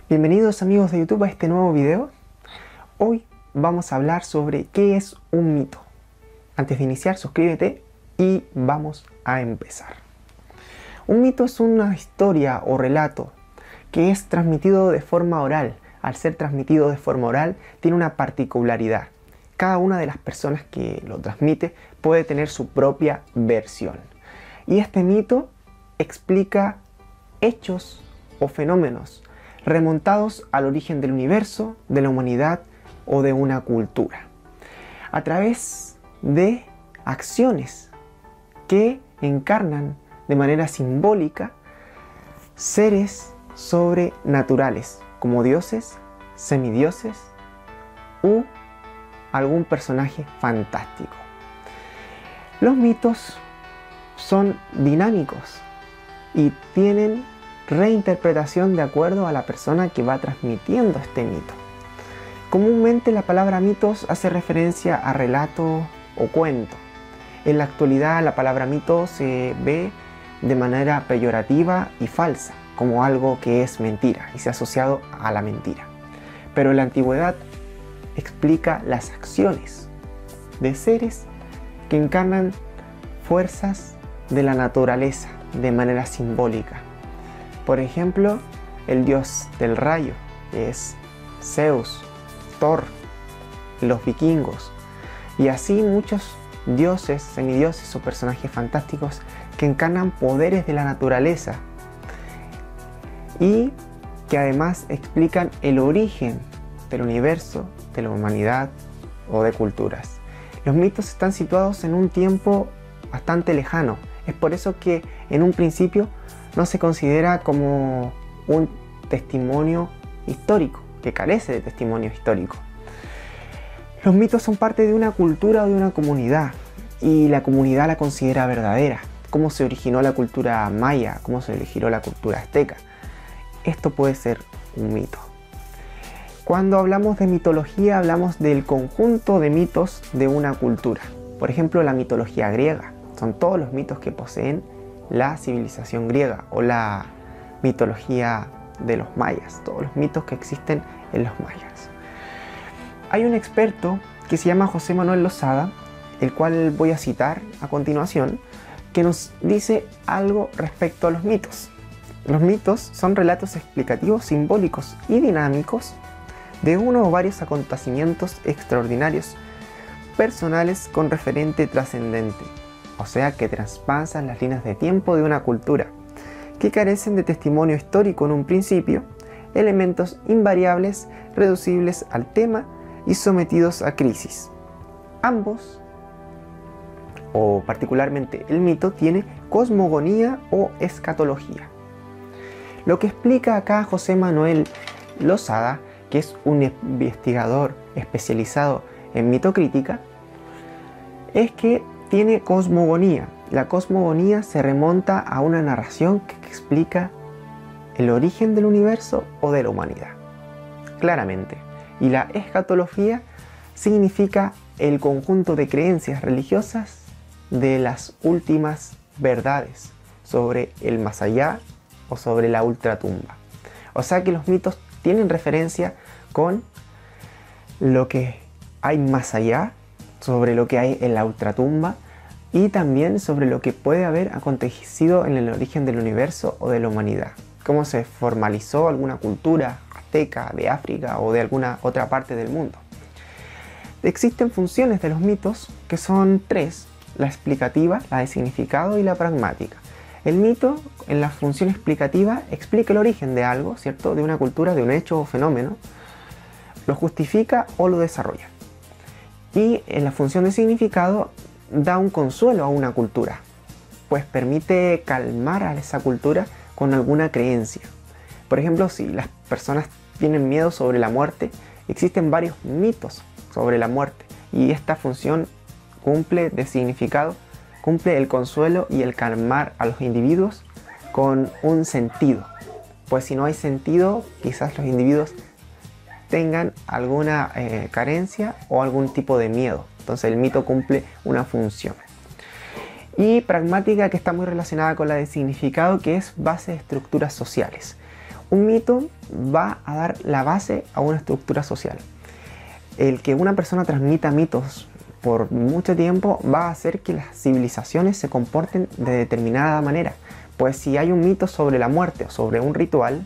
Bienvenidos amigos de YouTube a este nuevo video. Hoy vamos a hablar sobre qué es un mito. Antes de iniciar, suscríbete y vamos a empezar. Un mito es una historia o relato que es transmitido de forma oral. Al ser transmitido de forma oral, tiene una particularidad. Cada una de las personas que lo transmite puede tener su propia versión. Y este mito explica hechos o fenómenos remontados al origen del universo, de la humanidad o de una cultura, a través de acciones que encarnan de manera simbólica seres sobrenaturales, como dioses, semidioses u algún personaje fantástico. Los mitos son dinámicos y tienen reinterpretación de acuerdo a la persona que va transmitiendo este mito. Comúnmente la palabra mitos hace referencia a relato o cuento. En la actualidad la palabra mito se ve de manera peyorativa y falsa, como algo que es mentira y se ha asociado a la mentira. Pero en la antigüedad explica las acciones de seres que encarnan fuerzas de la naturaleza de manera simbólica. Por ejemplo, el dios del rayo, que es Zeus, Thor, los vikingos, y así muchos dioses, semidioses o personajes fantásticos que encarnan poderes de la naturaleza y que además explican el origen del universo, de la humanidad o de culturas. Los mitos están situados en un tiempo bastante lejano. Es por eso que en un principio no se considera como un testimonio histórico, que carece de testimonio histórico. Los mitos son parte de una cultura o de una comunidad, y la comunidad la considera verdadera. Cómo se originó la cultura maya, cómo se originó la cultura azteca. Esto puede ser un mito. Cuando hablamos de mitología, hablamos del conjunto de mitos de una cultura. Por ejemplo, la mitología griega. Son todos los mitos que poseen la civilización griega o la mitología de los mayas, todos los mitos que existen en los mayas. Hay un experto que se llama José Manuel Lozada, el cual voy a citar a continuación, que nos dice algo respecto a los mitos. Los mitos son relatos explicativos, simbólicos y dinámicos de uno o varios acontecimientos extraordinarios, personales con referente trascendente, o sea que traspasan las líneas de tiempo de una cultura, que carecen de testimonio histórico en un principio, elementos invariables reducibles al tema y sometidos a crisis. Ambos, o particularmente el mito, tiene cosmogonía o escatología. Lo que explica acá José Manuel Lozada, que es un investigador especializado en mitocrítica, es que tiene cosmogonía. La cosmogonía se remonta a una narración que explica el origen del universo o de la humanidad, claramente. Y la escatología significa el conjunto de creencias religiosas de las últimas verdades sobre el más allá o sobre la ultratumba. O sea que los mitos tienen referencia con lo que hay más allá, sobre lo que hay en la ultratumba y también sobre lo que puede haber acontecido en el origen del universo o de la humanidad. Cómo se formalizó alguna cultura azteca, de África o de alguna otra parte del mundo. Existen funciones de los mitos que son tres: la explicativa, la de significado y la pragmática. El mito, en la función explicativa, explica el origen de algo, ¿cierto? De una cultura, de un hecho o fenómeno, lo justifica o lo desarrolla. Y en la función de significado da un consuelo a una cultura, pues permite calmar a esa cultura con alguna creencia. Por ejemplo, si las personas tienen miedo sobre la muerte, existen varios mitos sobre la muerte, y esta función cumple de significado, cumple el consuelo y el calmar a los individuos con un sentido, pues si no hay sentido, quizás los individuos tengan alguna carencia o algún tipo de miedo. Entonces el mito cumple una función. Y pragmática, que está muy relacionada con la de significado, que es base de estructuras sociales. Un mito va a dar la base a una estructura social. El que una persona transmita mitos por mucho tiempo va a hacer que las civilizaciones se comporten de determinada manera. Pues si hay un mito sobre la muerte o sobre un ritual,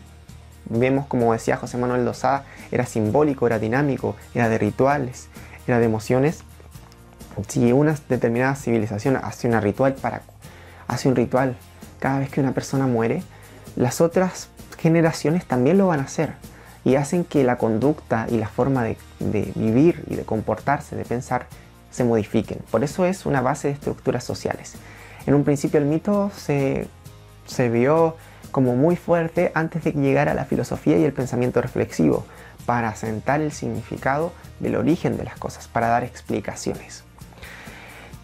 vemos, como decía José Manuel Lozada, era simbólico, era dinámico, era de rituales, era de emociones. Si una determinada civilización hace un ritual cada vez que una persona muere, las otras generaciones también lo van a hacer y hacen que la conducta y la forma de vivir y de comportarse, de pensar, se modifiquen. Por eso es una base de estructuras sociales. En un principio el mito se vio como muy fuerte antes de que llegara la filosofía y el pensamiento reflexivo, para asentar el significado del origen de las cosas, para dar explicaciones.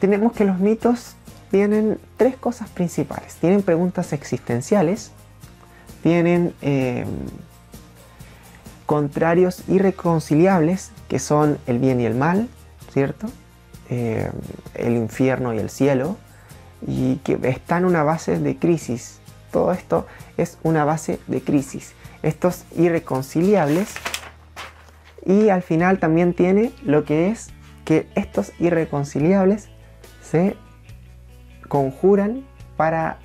Tenemos que los mitos tienen tres cosas principales. Tienen preguntas existenciales, tienen contrarios irreconciliables, que son el bien y el mal, ¿cierto? El infierno y el cielo, y que está en una base de crisis. Todo esto es una base de crisis. Estos irreconciliables, y al final también tiene lo que es que estos irreconciliables se conjuran para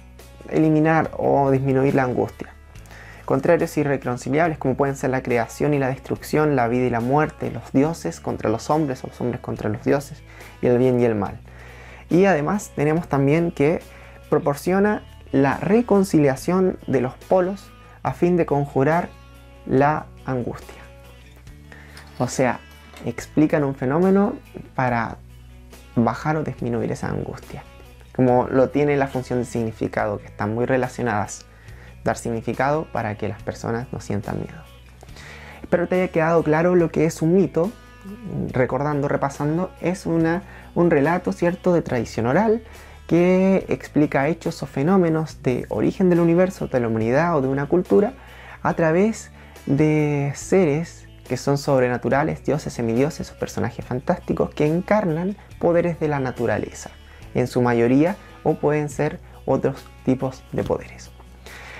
eliminar o disminuir la angustia. Contrarios irreconciliables, como pueden ser la creación y la destrucción, la vida y la muerte, los dioses contra los hombres o los hombres contra los dioses, y el bien y el mal. Y además tenemos también que proporciona la reconciliación de los polos a fin de conjurar la angustia. O sea, explican un fenómeno para bajar o disminuir esa angustia, como lo tiene la función de significado, que están muy relacionadas. Dar significado para que las personas no sientan miedo. Espero te haya quedado claro lo que es un mito. Recordando, repasando, es un relato, ¿cierto?, de tradición oral que explica hechos o fenómenos de origen del universo, de la humanidad o de una cultura a través de seres que son sobrenaturales, dioses, semidioses o personajes fantásticos que encarnan poderes de la naturaleza, en su mayoría, o pueden ser otros tipos de poderes.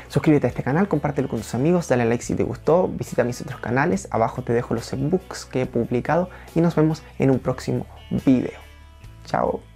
Suscríbete a este canal, compártelo con tus amigos, dale a like si te gustó, visita mis otros canales, abajo te dejo los ebooks que he publicado y nos vemos en un próximo video. Chao.